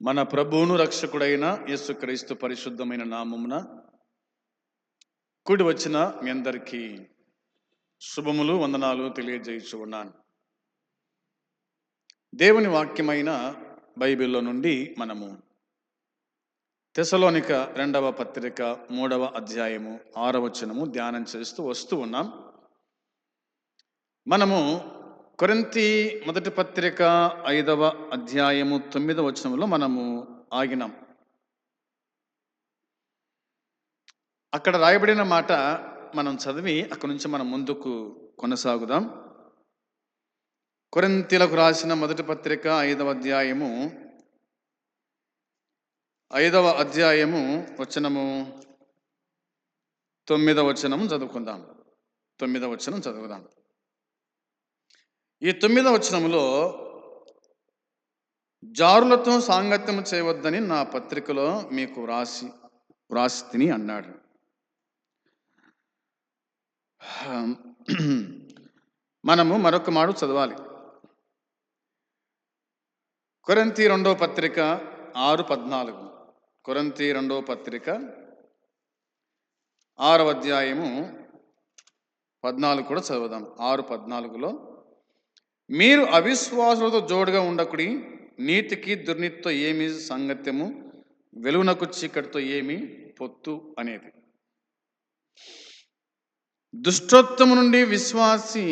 మన ప్రభువును రక్షకుడైన యేసుక్రీస్తు పరిశుద్ధమైన నామమున కూడి వచ్చిన మీ అందరికీ శుభములు వందనాలు తెలియజేయచ్చు ఉన్నాను. దేవుని వాక్యమైన బైబిల్లో నుండి మనము తెసలోనిక 2వ పత్రిక 3వ అధ్యాయము 6వ వచనము ధ్యానం చేస్తూ వస్తూ ఉన్నాం. మనము కొరింథీ మొదటి పత్రిక 5వ అధ్యాయము 9వ వచనంలో మనము ఆగినాం. అక్కడ రాయబడిన మాట మనం చదివి అక్కడి నుంచి మనం ముందుకు కొనసాగుదాం. కొరింథీలకు రాసిన మొదటి పత్రిక 5వ అధ్యాయము 5వ అధ్యాయము వచనము 9వ వచనం చదువుకుందాం. 9వ వచనం చదువుదాం. ఈ 9వ వచనములో జారులతో సాంగత్యం చేయవద్దని నా పత్రికలో మీకు వ్రాసి తిని అన్నాడు. మనము మరొక మాట చదవాలి. కొరింథీ 2వ పత్రిక 6:14. కొరింథీ 2వ పత్రిక 6వ అధ్యాయము 14 కూడా చదువుదాం. 6:14లో మీరు అవిశ్వాసులతో జోడుగా ఉండకుడి, నీతికి దుర్నీతితో ఏమి సంగత్యము, వెలుగునకు చీకటితో ఏమి పొత్తు అనేది. దుష్టత్వము నుండి విశ్వాసి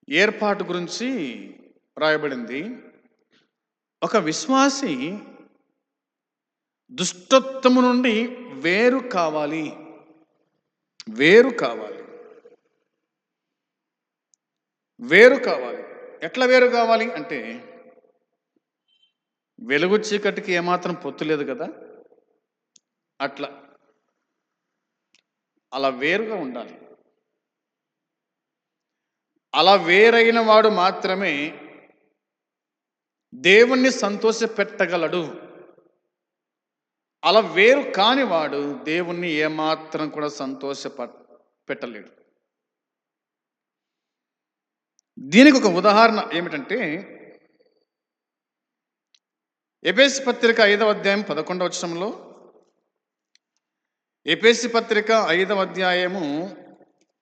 ఏర్పాటు గురించి రాయబడింది. ఒక విశ్వాసి దుష్టత్వము నుండి వేరు కావాలి. వేరు కావాలి. ఎట్లా వేరు కావాలి అంటే, వెలుగు చీకటికి ఏమాత్రం పొత్తు లేదు కదా, అలా వేరుగా ఉండాలి. అలా వేరైన వాడు మాత్రమే దేవుణ్ణి సంతోషపెట్టగలడు. అలా వేరు కాని వాడు దేవుణ్ణి ఏమాత్రం కూడా పెట్టలేడు. దీనికి ఒక ఉదాహరణ ఏమిటంటే, ఎఫెసీ పత్రిక 5వ అధ్యాయం 11వ వచనంలో, ఎఫెసీ పత్రిక 5వ అధ్యాయము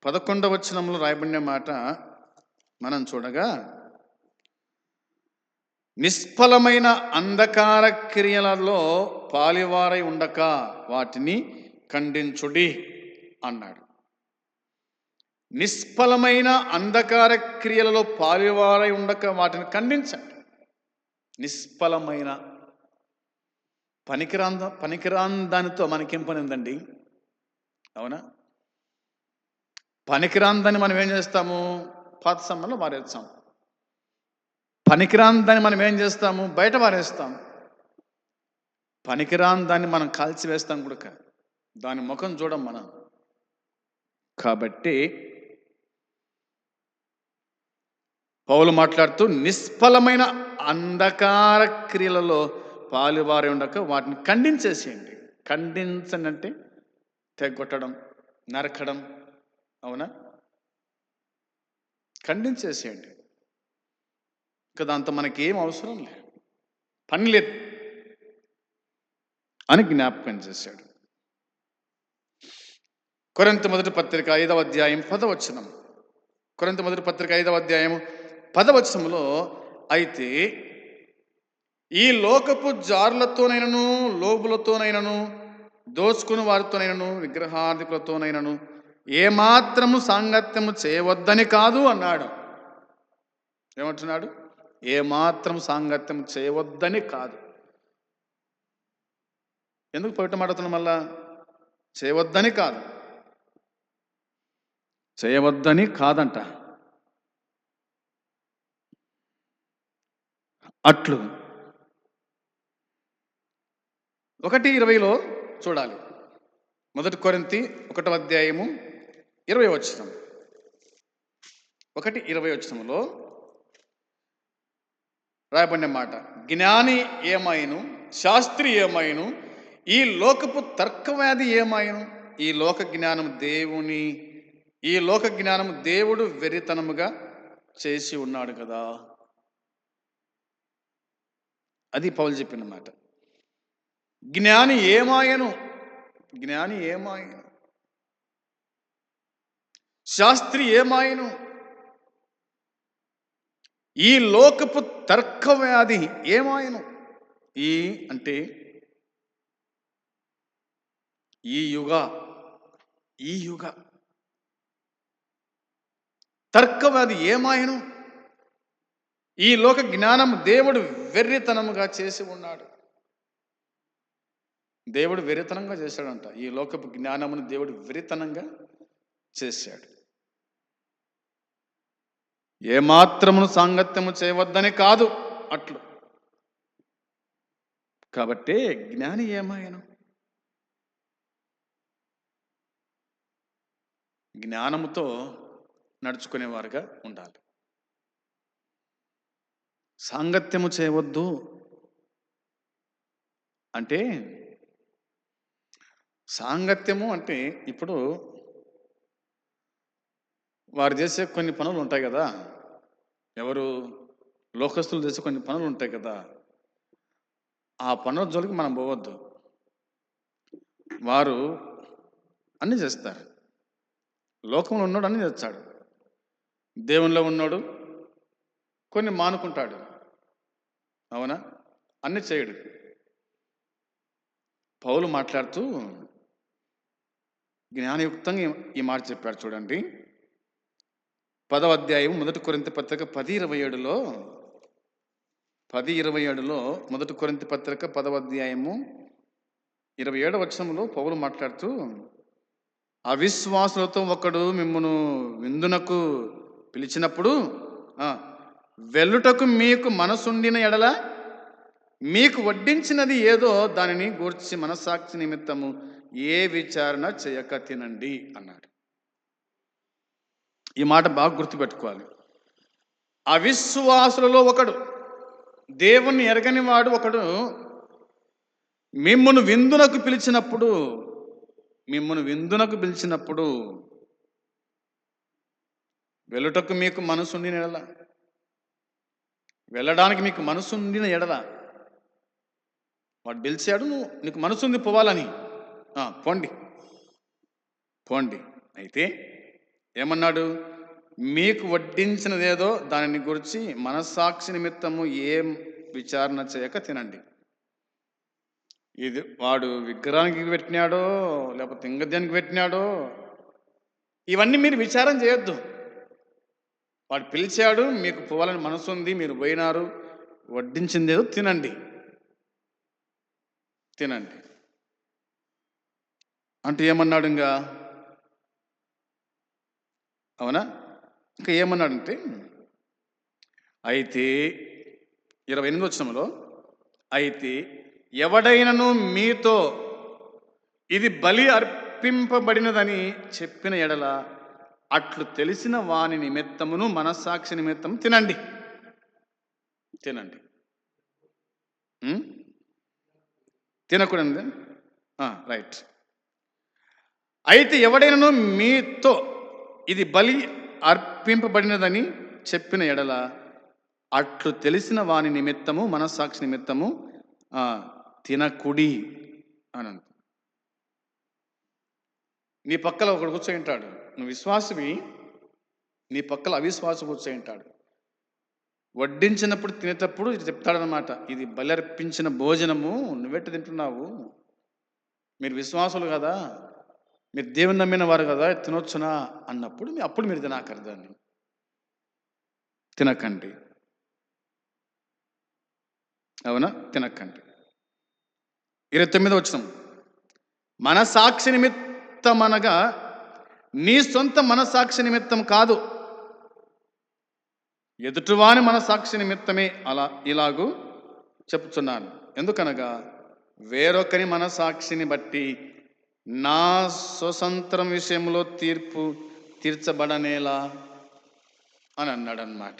11వ వచనంలో రాయబడిన మాట మనం చూడగా, నిష్ఫలమైన అంధకార క్రియలలో పాలివారై ఉండక వాటిని ఖండించుడి అన్నాడు. నిష్ఫలమైన అంధకార క్రియలలో పాలివారై ఉండక వాటిని ఖండించండి. నిష్ఫలమైన పనికిరాని దానితో మనకేం పని ఉందండి? అవునా? పనికిరాని దాన్ని మనం ఏం చేస్తాము? పాత సంబంధంలో పారేస్తాం. పనికిరాని దాన్ని మనం ఏం చేస్తాము? బయట పారేస్తాం. పనికిరాని దాన్ని మనం కాల్చివేస్తాం కూడా, దాని ముఖం చూడం మనం. కాబట్టి పౌలు మాట్లాడుతూ, నిష్ఫలమైన అంధకార క్రియలలో పాలువారి ఉండక వాటిని ఖండించేసేయండి. ఖండించండి అంటే తెగొట్టడం, నరకడం. అవునా? ఖండించేసేయండి. ఇంకా దాంతో మనకి ఏం అవసరం లేదు, పని లేదు అని జ్ఞాపకం చేశాడు. కొరింథీ మొదటి పత్రిక 5వ అధ్యాయం 10వ వచనం. కొరింథీ మొదటి పత్రిక 5వ అధ్యాయం 10వ వచనంలో, అయితే ఈ లోకపు జారులతోనైనను, లోబులతోనైనను, దోచుకుని వారితోనైనను, విగ్రహార్థికులతోనైనను ఏమాత్రము సాంగత్యము చేయవద్దని కాదు అన్నాడు. ఏమంటున్నాడు? ఏమాత్రం సాంగత్యం చేయవద్దని కాదు. ఎందుకు పొయట మాడుతున్నాం? మళ్ళా చేయవద్దని కాదు, చేయవద్దని కాదంట. అట్లు 1:20లో చూడాలి. మొదటి కొరింథీ 1వ అధ్యాయము 20వ వచనం. 1:20 వచనంలో రాయబడిన మాట, జ్ఞాని ఏమైను, శాస్త్రి ఏమైను, ఈ లోకపు తర్కవ్యాధి ఏమైను, ఈ లోక జ్ఞానం దేవుడు వెరితనముగా చేసి ఉన్నాడు కదా. అది పౌలు చెప్పిన మాట. జ్ఞాని ఏమాయను, జ్ఞాని ఏమాయను, శాస్త్రి ఏమాయను, ఈ లోకపు తర్కవ్యాధి ఏమాయను. ఈ అంటే ఈ యుగ తర్కవ్యాధి ఏమాయను. ఈ లోక జ్ఞానం దేవుడు వెర్రితనముగా చేసి ఉన్నాడు. దేవుడు వెర్రితనంగా చేశాడంట. ఈ లోకపు జ్ఞానమును దేవుడు వెర్రితనంగా చేశాడు. ఏమాత్రమును సాంగత్యము చేయవద్దని కాదు అట్లు. కాబట్టి జ్ఞాని ఏమాయను, జ్ఞానముతో నడుచుకునేవారుగా ఉండాలి. సాంగత్యము చేయవద్దు అంటే, సాంగత్యము అంటే ఇప్పుడు వారు చేసే కొన్ని పనులు ఉంటాయి కదా, ఎవరు లోకస్తులు చేసే కొన్ని పనులు ఉంటాయి కదా, ఆ పనుల జోలికి మనం పోవద్దు. వారు అన్నీ చేస్తారు. లోకంలో ఉన్నాడు అన్నీ చేస్తాడు, దేవునిలో ఉన్నాడు కొన్ని మానుకుంటాడు, అవునా, అన్నీ చేయడు. పౌలు మాట్లాడుతూ జ్ఞానయుక్తంగా ఈ మాట చెప్పాడు. చూడండి, 10వ అధ్యాయం 1 కొరింథీ పత్రిక 10:27లో 1 కొరింథీ పత్రిక 10వ అధ్యాయము 27వ వచనంలో పౌలు మాట్లాడుతూ, అవిశ్వాసులతో ఒకడు మిమ్మును విందునకు పిలిచినప్పుడు వెళ్ళుటకు మీకు మనసుండిన ఎడల మీకు వడ్డించినది ఏదో దానిని గూర్చి మనస్సాక్షి నిమిత్తము ఏ విచారణ చేయక తినండి అన్నాడు. ఈ మాట బాగా గుర్తుపెట్టుకోవాలి. అవిశ్వాసులలో ఒకడు, దేవుణ్ణి ఎరగని వాడు ఒకడు మిమ్మును విందునకు పిలిచినప్పుడు వెళ్ళుటకు మీకు మనసుండిన ఎడల, వెళ్ళడానికి మీకు మనసుండిన ఎడల, వాడు పిలిచాడు, నీకు మనసుంది పోవాలని, పోండి. అయితే ఏమన్నాడు, మీకు వడ్డించినదేదో దానిని గురించి మనస్సాక్షి నిమిత్తము ఏం విచారణ చేయక తినండి. ఇది వాడు విగ్రహానికి పెట్టినాడో లేకపోతే ఇంగద్యానికి పెట్టినాడో ఇవన్నీ మీరు విచారం చేయొద్దు. వాడు పిలిచాడు, మీకు పోవాలని మనసు ఉంది, మీరు పోయినారు, వడ్డించిందేదో తినండి అంటే ఏమన్నాడు ఇంకా, అవునా, ఇంకా ఏమన్నాడంటే, అయితే 28వ వచనంలో, అయితే ఎవడైనను మీతో ఇది బలి అర్పింపబడినదని చెప్పిన ఎడల అట్లు తెలిసిన వాని నిమిత్తమును మనస్సాక్షి నిమిత్తము తినండి. తినకూడదు, రైట్. అయితే ఎవడైనను మీతో ఇది బలి అర్పింపబడినదని చెప్పిన ఎడల అట్లు తెలిసిన వాని నిమిత్తము మనస్సాక్షి నిమిత్తము తినకుడి అని. నీ పక్కల ఒకడు కూర్చొని ఉంటాడు, నువ్వు విశ్వాసవి, నీ పక్కల అవిశ్వాసం కూర్చొని ఉంటాడు. వడ్డించినప్పుడు తినేటప్పుడు చెప్తాడనమాట, ఇది బలి అర్పించిన భోజనము, నువ్వెట్టు తింటున్నావు, మీరు విశ్వాసులు కదా, మీరు దేవుని నమ్మిన వారు కదా, తినొచ్చునా అన్నప్పుడు అప్పుడు మీరు తినాకరు, దాన్ని తినకండి, అవునా, తినకండి. 29వ వచనం, మనసాక్షి నిమిత్తం అనగా నీ సొంత మనసాక్షి నిమిత్తం కాదు, ఎదుటివాని మనసాక్షి నిమిత్తమే ఇలాగూ చెప్తున్నాను. ఎందుకనగా వేరొకరి మనసాక్షిని బట్టి నా స్వతంత్రం విషయంలో తీర్పు తీర్చబడనేలా అని అన్నాడనమాట.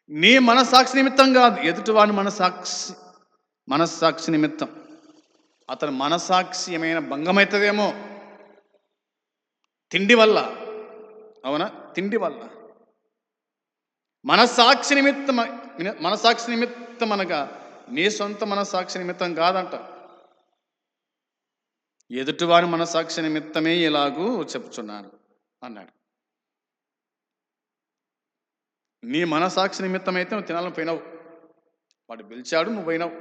నీ మనసాక్షి నిమిత్తం కాదు, ఎదుటివాని మనస్సాక్షి నిమిత్తం. అతని మనసాక్షి ఏమైనా భంగమవుతుందేమో తిండి వల్ల, అవునా, తిండి వల్ల. మనసాక్షి నిమిత్తం అనగా నీ సొంత మనసాక్షి నిమిత్తం కాదంట, ఎదుటివారి మనసాక్షి నిమిత్తమే ఇలాగూ చెప్పుచున్నాను అన్నాడు. నీ మనసాక్షి నిమిత్తం అయితే నువ్వు తినాలని పోయినావు, వాడు పిలిచాడు, నువ్వు పోయినావు,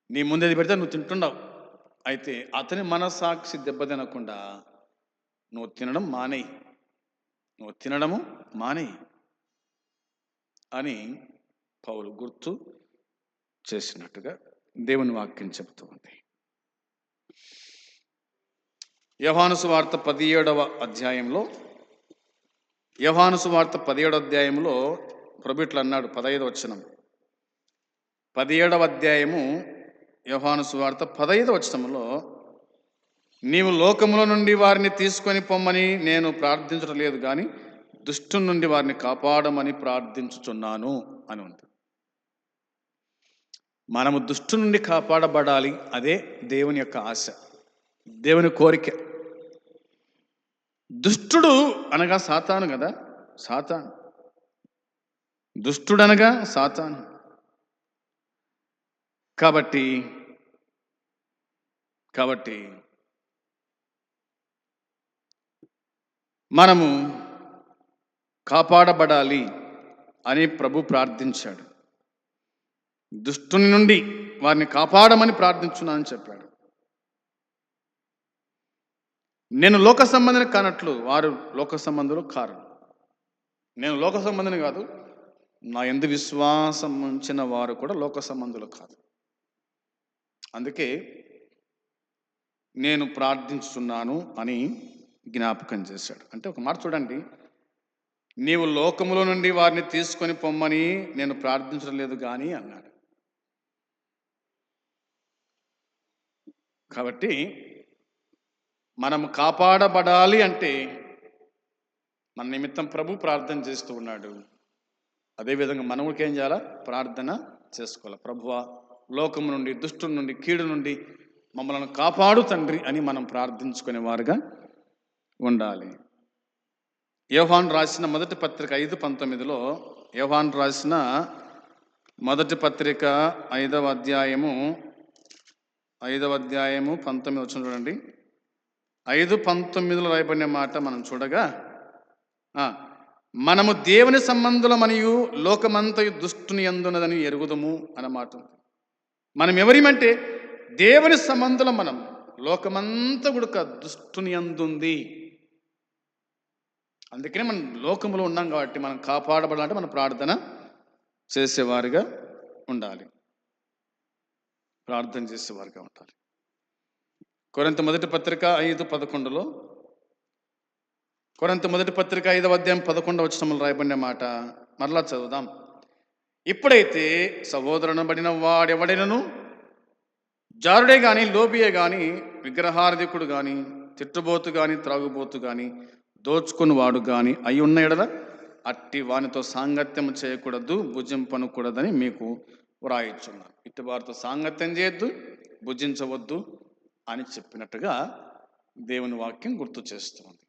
నీ ముందేది పెడితే నువ్వు తింటున్నావు. అయితే అతని మనసాక్షి దెబ్బతినకుండా నువ్వు తినడము మానేయి అని పౌలు గుర్తు చేసినట్టుగా దేవుని వాక్యం చెబుతూ ఉంది. యోహాను సువార్త 17వ అధ్యాయంలో ప్రభు ఇట్లా అన్నాడు. 15వ వచనం, 17వ అధ్యాయము యోహాను సువార్త 15వ వచనంలో, నీవు లోకములో నుండి వారిని తీసుకొని పొమ్మని నేను ప్రార్థించడం లేదు కానీ దుష్టుని నుండి వారిని కాపాడమని ప్రార్థించుచున్నాను అని ఉంది. మనము దుష్టు నుండి కాపాడబడాలి, అదే దేవుని యొక్క ఆశ, దేవుని కోరిక. దుష్టుడు అనగా సాతాను కదా, దుష్టుడనగా సాతాను. కాబట్టి మనము కాపాడబడాలి అని ప్రభు ప్రార్థించాడు. దుష్టుని నుండి వారిని కాపాడమని ప్రార్థించున్నానని చెప్పాడు. నేను లోక సంబంధిని కానట్లు వారు లోక సంబంధులు కారు. నేను లోక సంబంధిని కాదు, నా యందు విశ్వాసం ఉంచిన వారు కూడా లోక సంబంధులు కాదు. అందుకే నేను ప్రార్థించుతున్నాను అని జ్ఞాపకం చేశాడు. అంటే ఒక మాట చూడండి, నీవు లోకములో నుండి వారిని తీసుకొని పొమ్మని నేను ప్రార్థించడం లేదు కానీ అన్నాడు. కాబట్టి మనము కాపాడబడాలి అంటే మన నిమిత్తం ప్రభు ప్రార్థన చేస్తూ ఉన్నాడు. అదేవిధంగా మనముకి ఏం చేయాలా? ప్రార్థన చేసుకోవాలి. ప్రభువా, లోకము నుండి, దుష్టు నుండి, కీడు నుండి మమ్మల్ని కాపాడు తండ్రి అని మనం ప్రార్థించుకునే వారుగా ఉండాలి. యోహాను రాసిన మొదటి పత్రిక 5:19లో, యోహాను రాసిన మొదటి పత్రిక 5వ అధ్యాయము 19 వచ్చిన చూడండి. 5:19లో రాయబడిన మాట మనం చూడగా, మనము దేవుని సంబంధులమనియు లోకమంతయు దుష్టుని యందున్నదని ఎరుగుదము అన్నమాట. మనం ఎవరిమంటే దేవుని సంబంధులం. మనం లోకమంతా కూడా దుష్టుని యందుంది. అందుకనే మనం లోకములో ఉన్నాం కాబట్టి మనం కాపాడబడాలంటే మనం ప్రార్థన చేసేవారుగా ఉండాలి. కొరింథీ మొదటి పత్రిక 5:11లో, కొరింథీ మొదటి పత్రిక 5వ అధ్యాయం 11వ వచనంలో రాయబడిన మాట మరలా చదువుదాం. ఇప్పుడైతే సహోదరునబడిన వాడెవడైనను జారుడే గాని, లోబియే గాని, విగ్రహారాధికుడు గాని, తిట్టుబోతు గాని, త్రాగుబోతు గాని, దోచుకుని వాడు గాని అయి ఉన్న ఎడల అట్టి వానితో సాంగత్యం చేయకూడదు, భుజింపనకూడదని మీకు వ్రాయిచున్నాను. ఇట్టి వారితో సాంగత్యం చేయొద్దు, భుజించవద్దు అని చెప్పినట్టుగా దేవుని వాక్యం గుర్తు చేస్తుంది.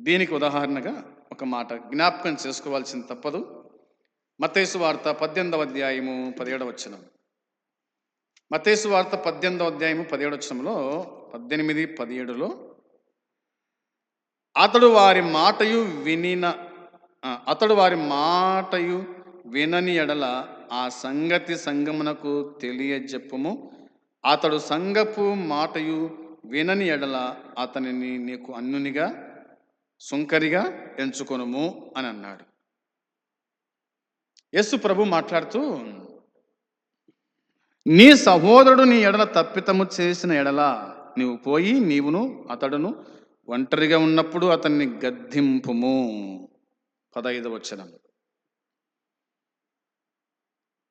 దీనికి ఉదాహరణగా ఒక మాట జ్ఞాపకం చేసుకోవాల్సిన తప్పదు. మత్తయి సువార్త 18వ అధ్యాయము 17వ వచనం. మత్తయి సువార్త 18వ అధ్యాయము 17వ వచనంలో 18, 17లో, అతడు వారి మాటయు వినని ఎడల ఆ సంగతి సంగమునకు తెలియజెప్పుము. అతడు సంగపు మాటయు వినని ఎడల అతనిని నీకు అన్యునిగా, సుంకరిగా ఎంచుకొనుము అని అన్నాడు. యేసు ప్రభు మాట్లాడుతూ, నీ సహోదరుడు నీ ఎడల తప్పితము చేసిన ఎడల నీవు పోయి నీవును అతడును ఒంటరిగా ఉన్నప్పుడు అతన్ని గద్దింపుము. 15వ వచనం.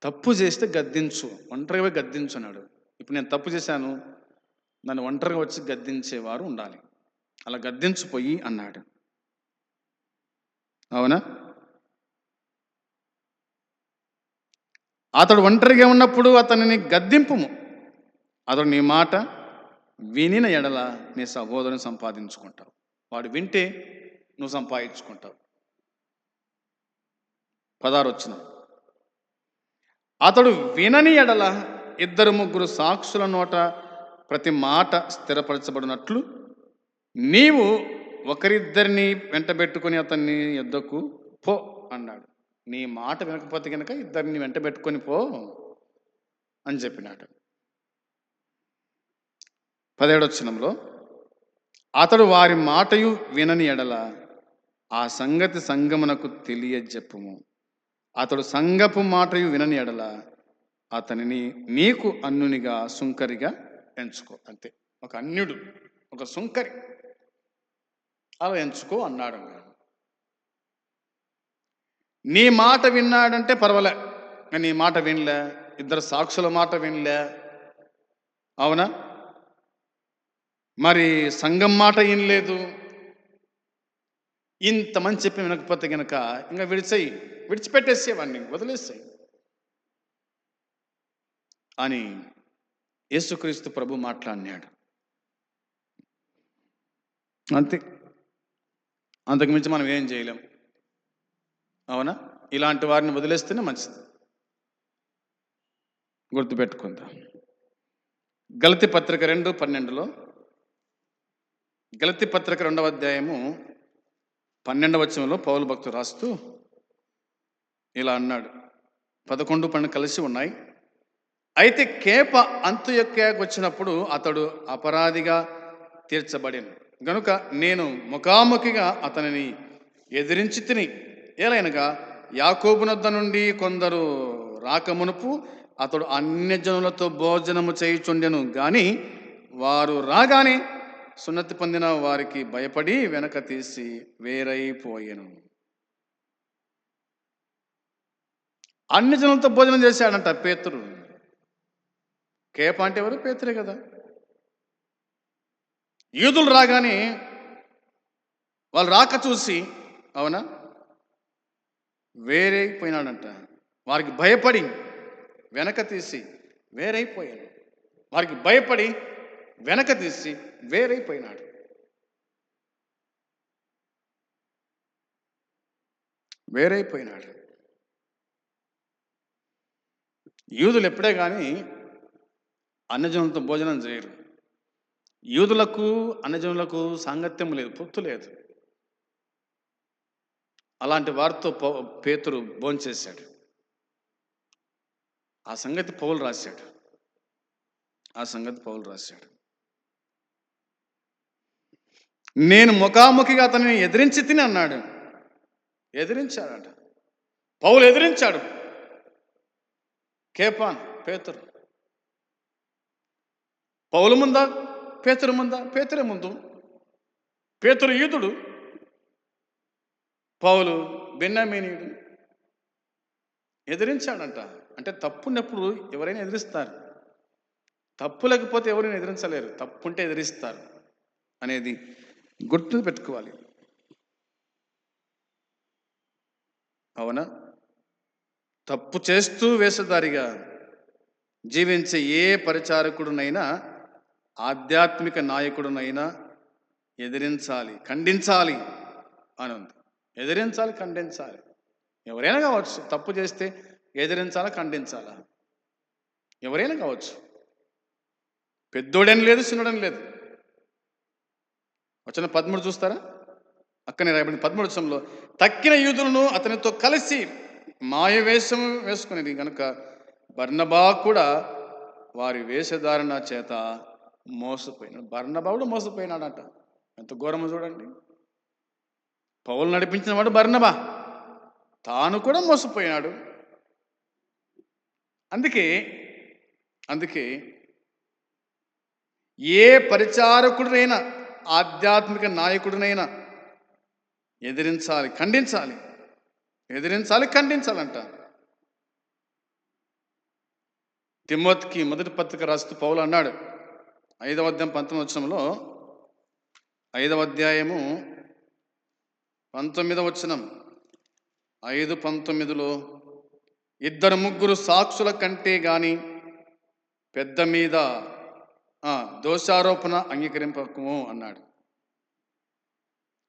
తప్పు చేస్తే గద్దించు, ఒంటరిగా గద్దించు అన్నాడు. ఇప్పుడు నేను తప్పు చేశాను, నన్ను ఒంటరిగా వచ్చి గద్దించేవారు ఉండాలి. అలా గద్దించిపోయి అన్నాడు. అవునా? అతడు ఒంటరిగా ఉన్నప్పుడు అతనిని గద్దింపుము. అతడు నీ మాట వినిన ఎడల నీ సహోదరుని సంపాదించుకుంటావు. వాడు వింటే నువ్వు సంపాదించుకుంటావు. 16 అతడు వినని ఎడల 2-3 సాక్షుల నోట ప్రతి మాట స్థిరపరచబడినట్లు నీవు ఒకరిద్దరిని వెంటబెట్టుకొని అతన్ని యొద్దకు పో అన్నాడు. నీ మాట వినకపోతే కనుక ఇద్దరిని వెంటబెట్టుకొని పో అని చెప్పినాడు. 17 అతడు వారి మాటయు వినని ఎడల ఆ సంగతి సంగమునకు తెలియజెప్పుము. అతడు సంగపు మాటయు వినని ఎడల అతనిని నీకు అన్యునిగా సుంకరిగా ఎంచుకో. అంతే, ఒక అన్యుడు, ఒక సుంకరి అలా ఎంచుకో అన్నాడు. నీ మాట విన్నాడంటే పర్వాలే, నీ మాట వినలే, 2 సాక్షుల మాట వినలే, అవునా, మరి సంఘం మాట వినలేదు, ఇంతమంది చెప్పి వినకపోతే గనక ఇంకా విడిచిపెట్టేసేవాడిని, వదిలేసేయి అని యేసుక్రీస్తు ప్రభు మాట్లాడినాడు. అంతే, అంతకుమించి మనం ఏం చేయలేం, అవునా. ఇలాంటి వారిని వదిలేస్తేనే మంచిది. గుర్తుపెట్టుకుందాం. గలతీ పత్రిక 2:12 గలతీ పత్రిక 2వ అధ్యాయము 12వ వచనంలో పౌలు భక్తుడు రాస్తూ ఇలా అన్నాడు. 11, 12 కలిసి ఉన్నాయి. అయితే కేప అంతియొక్కకు వచ్చినప్పుడు అతడు అపరాధిగా తీర్చబడిను గనుక నేను ముఖాముఖిగా అతనిని ఎదిరించి తిని, ఏలైనగా యాకోబునొద్ద నుండి కొందరు రాకమునుపు అతడు అన్యజనులతో భోజనము చేయుచుండెను గాని వారు రాగానే సున్నతి పొందిన వారికి భయపడి వెనక తీసి వేరైపోయాను. అన్ని జనులతో భోజనం చేశాడంట పేతురు. కేప అంటే ఎవరు? పేతురే కదా. యూదులు రాగానే వాళ్ళు రాక చూసి, అవునా, వేరైపోయినాడంట. వారికి భయపడి వెనక తీసి వేరైపోయాడు. వారికి భయపడి వెనక తీసి వేరైపోయినాడు. వేరైపోయినాడు. యూదులు ఎప్పుడే కానీ అన్యజనులతో భోజనం చేయరు. యూదులకు అన్యజనులకు సాంగత్యం లేదు, పొత్తు లేదు. అలాంటి వారితో పేతురు భోంచేశాడు. ఆ సంగతి పౌలు రాశాడు. నేను ముఖాముఖిగా అతనిని ఎదిరించి తిని అన్నాడు. ఎదిరించాడట. పౌలు ఎదిరించాడు కేపాన్, పేతురు. పౌలు ముందా, పేతురు ముందా? పేతురే ముందు. పేతురు యూదుడు, పౌలు బెన్యామీనీయుడు. ఎదిరించాడంట. అంటే తప్పున్నప్పుడు ఎవరైనా ఎదిరిస్తారు, తప్పు లేకపోతే ఎవరైనా ఎదిరించలేరు. తప్పుంటే ఎదిరిస్తారు అనేది గుర్తు పెట్టుకోవాలి, అవునా. తప్పు చేస్తూ వేషధారిగా జీవించే ఏ పరిచారకుడునైనా, ఆధ్యాత్మిక నాయకుడునైనా ఎదిరించాలి, ఖండించాలి అని ఉంది. ఎదిరించాలి, ఖండించాలి. ఎవరైనా కావచ్చు, తప్పు చేస్తే ఎదిరించాలా, ఖండించాలా, ఎవరైనా కావచ్చు. పెద్దోడని లేదు, చిన్నోడని లేదు. వచ్చిన 13 చూస్తారా, అక్కనే రాయబడింది 13వ వచనంలో, తక్కిన యూదులను అతనితో కలిసి మాయ వేషం వేసుకునేది కనుక బర్నబా కూడా వారి వేషధారణ చేత మోసపోయినాడు. బర్నబా కూడా మోసపోయినాడట. ఎంత ఘోరమో చూడండి. పౌలు నడిపించిన వాడు బర్నబా, తాను కూడా మోసపోయినాడు. అందుకే ఏ పరిచారకుడినైనా, ఆధ్యాత్మిక నాయకుడినైనా ఎదిరించాలి, ఖండించాలి. ఎదిరించాలి, ఖండించాలంట. తిమోతికి మొదటి పత్రిక రాస్తూ పౌలు అన్నాడు, 5వ అధ్యాయం 19వ వచనంలో, 5వ అధ్యాయము 19వ వచనం, 5:19లో 2-3 సాక్షుల కంటే గాని పెద్ద మీద దోషారోపణ అంగీకరింపకము అన్నాడు.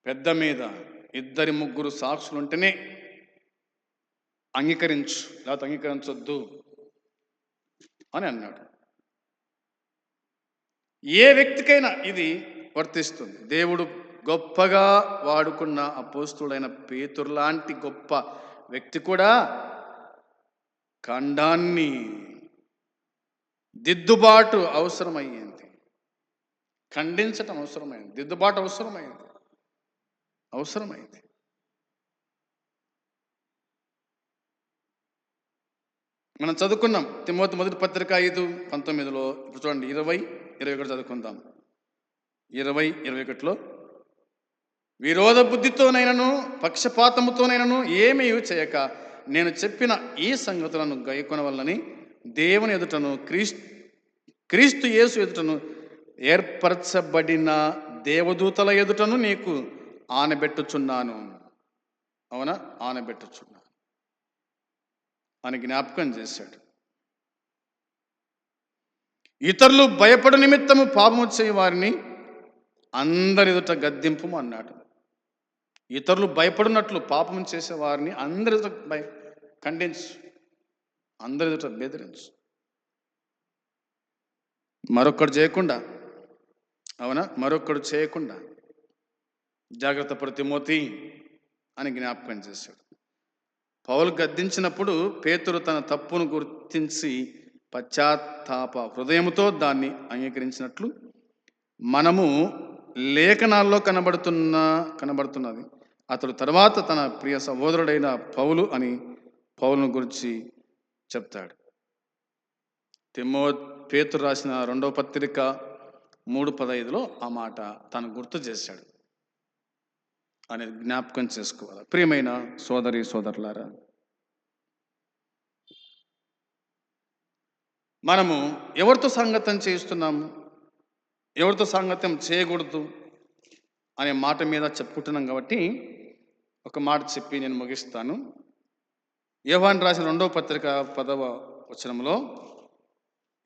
పెద్ద మీద 2-3 సాక్షులు ఉంటేనే అంగీకరించు, లేకపోతే అంగీకరించొద్దు అని అన్నాడు. ఏ వ్యక్తికైనా ఇది వర్తిస్తుంది. దేవుడు గొప్పగా వాడుకున్న అపోస్తుడైన పేతురు లాంటి గొప్ప వ్యక్తి కూడా ఖండాన్ని దిద్దుబాటు అవసరమయ్యింది, ఖండించటం అవసరమైంది, దిద్దుబాటు అవసరమైంది. మనం చదువుకున్నాం తిమోతి మొదటి పత్రిక 5:19. ఇప్పుడు చూడండి 20-21 చదువుకుందాం. 20-21లో విరోధ బుద్ధితోనైనను పక్షపాతముతోనైనను ఏమీ చేయక నేను చెప్పిన ఈ సంగతులను గైకొనవలనని దేవుని ఎదుటను క్రీస్తు యేసు ఎదుటను ఏర్పరచబడిన దేవదూతల ఎదుటను నీకు ఆనబెట్టుచున్నాను. అవునా, ఆనబెట్టుచున్నాను అని జ్ఞాపకం చేశాడు. ఇతరులు భయపడు నిమిత్తము పాపము చేయ వారిని అందరి ఎదుట గద్దింపు అన్నాడు. ఇతరులు భయపడినట్లు పాపం చేసే వారిని అందరి ఎదుట ఖండించు, అందరి ఎదుట బెదిరించు. మరొక్కడు చేయకుండా, అవునా, మరొక్కడు చేయకుండా జాగ్రత్త పడు తిమోతి అని జ్ఞాపకం చేశాడు. పౌలు గద్దించినప్పుడు పేతురు తన తప్పును గుర్తించి పశ్చాత్తాప హృదయముతో దాన్ని అంగీకరించినట్లు మనము లేఖనాల్లో కనబడుతున్నది. అతడు తర్వాత తన ప్రియ సహోదరుడైన పౌలును గురించి చెప్తాడు. పేతురు రాసిన 2వ పత్రిక 3:15లో ఆ మాట తను గుర్తు చేశాడు అనేది జ్ఞాపకం చేసుకోవాలి. ప్రియమైన సోదరి సోదరులారా, మనము ఎవరితో సాంగత్యం చేస్తున్నాము, ఎవరితో సాంగత్యం చేయకూడదు అనే మాట మీద చెప్పుకుంటున్నాం కాబట్టి ఒక మాట చెప్పి నేను ముగిస్తాను. యోహాను రాసిన 2వ పత్రిక 10వ వచనంలో,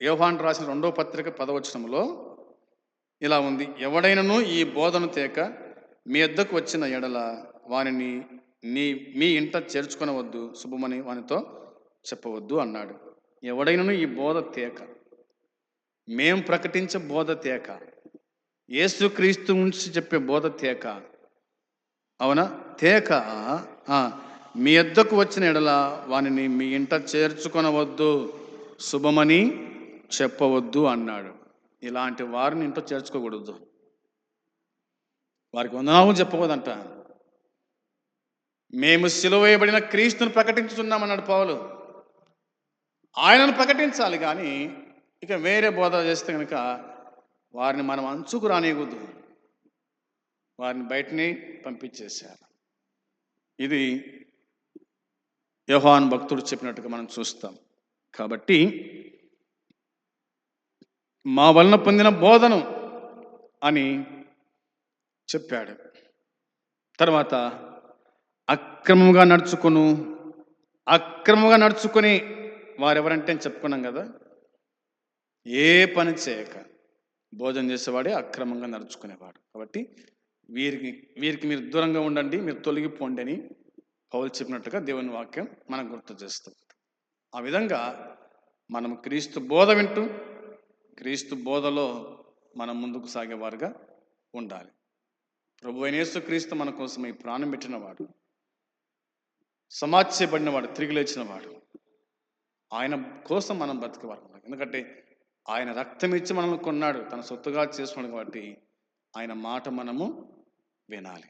యోహాను రాసిన 2వ పత్రిక 10వ వచనంలో ఇలా ఉంది: ఎవడైనను ఈ బోధను తేక మీ వద్దకు వచ్చిన ఎడల వానిని మీ ఇంట చేర్చుకొనవద్దు, శుభమని వానితో చెప్పవద్దు అన్నాడు. ఎవడైనను ఈ బోధ తేక, మేం ప్రకటించే బోధ తేక, యేసుక్రీస్తు నుంచి చెప్పే బోధ తేక, అవునా, తేక మీ వద్దకు వచ్చిన ఎడల వానిని మీ ఇంట చేర్చుకొనవద్దు, శుభమని చెప్పవద్దు అన్నాడు. ఇలాంటి వారిని ఇంట్లో చేర్చుకోకూడదు, వారికి వందనాలు చెప్పకూడదంట. మేము సిలువ వేయబడిన క్రీస్తుని ప్రకటించుతున్నామన్నాడు పౌలు. ఆయనను ప్రకటించాలి కానీ ఇక వేరే బోధ చేస్తే కనుక వారిని మనం అంచుకు రానియకూడదు, వారిని బయటని పంపించేశారు. ఇది యోహాను భక్తుడు చెప్పినట్టుగా మనం చూస్తాం. కాబట్టి మా వలన పొందిన బోధను అని చెప్పాడు. తర్వాత అక్రమంగా నడుచుకొని వారెవరంటే చెప్పుకున్నాం కదా, ఏ పని చేయక భోజనం చేసేవాడే అక్రమంగా నడుచుకునేవాడు. కాబట్టి వీరికి మీరు దూరంగా ఉండండి, మీరు తొలగిపోండి అని పౌలు చెప్పినట్టుగా దేవుని వాక్యం మనకు గుర్తు చేస్తుంది. ఆ విధంగా మనం క్రీస్తు బోధ వింటూ క్రీస్తు బోధలో మనం ముందుకు సాగేవారుగా ఉండాలి. ప్రభు అయిన యేసుక్రీస్తు మన కోసం ఈ ప్రాణం పెట్టినవాడు, సమాధించబడినవాడు, తిరిగి లేచినవాడు. ఆయన కోసం మనం బ్రతికేవారు. ఎందుకంటే ఆయన రక్తం ఇచ్చి మనల్ని కొన్నాడు, తన సొత్తుగా చేసుకున్నాడు. కాబట్టి ఆయన మాట మనము వినాలి.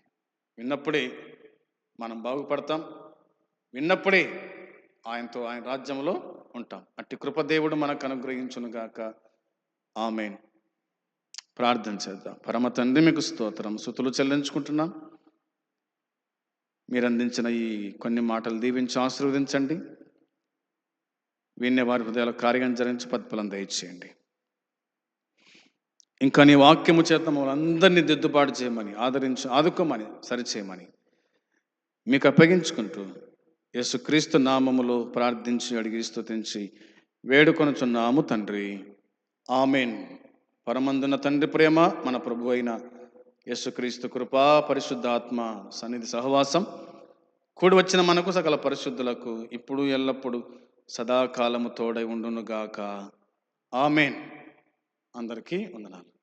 విన్నప్పుడే మనం బాగుపడతాం, విన్నప్పుడే ఆయన రాజ్యంలో ఉంటాం. అట్టి కృపదేవుడు మనకు అనుగ్రహించును గాక. ఆమేన్. ప్రార్థన చేద్దాం. పరమ తండ్రి, మీకు స్తోత్రం, స్తుతులు చెల్లించుకుంటున్నాం. మీరు అందించిన ఈ కొన్ని మాటలు దీవించి ఆశీర్వదించండి. వినే వారి హృదయాల కార్యం జరిగించి పద్ఫలం దయచేయండి. ఇంకా నీ వాక్యము చేత మమ్మల్ని దిద్దుబాటు చేయమని, ఆదుకోమని, సరిచేయమని మీకు అప్పగించుకుంటూ యేసుక్రీస్తు నామములో ప్రార్థించి అడిగి స్తుతించి వేడుకొనుచున్నాము తండ్రి. ఆమేన్. పరమందున తండ్రి ప్రేమ, మన ప్రభు అయిన యేసుక్రీస్తు కృపా, పరిశుద్ధాత్మ సన్నిధి సహవాసం కూడి వచ్చిన మనకు సకల పరిశుద్ధులకు ఇప్పుడు ఎల్లప్పుడు సదాకాలము తోడై ఉండునుగాక. ఆమేన్. అందరికీ వందనాలు.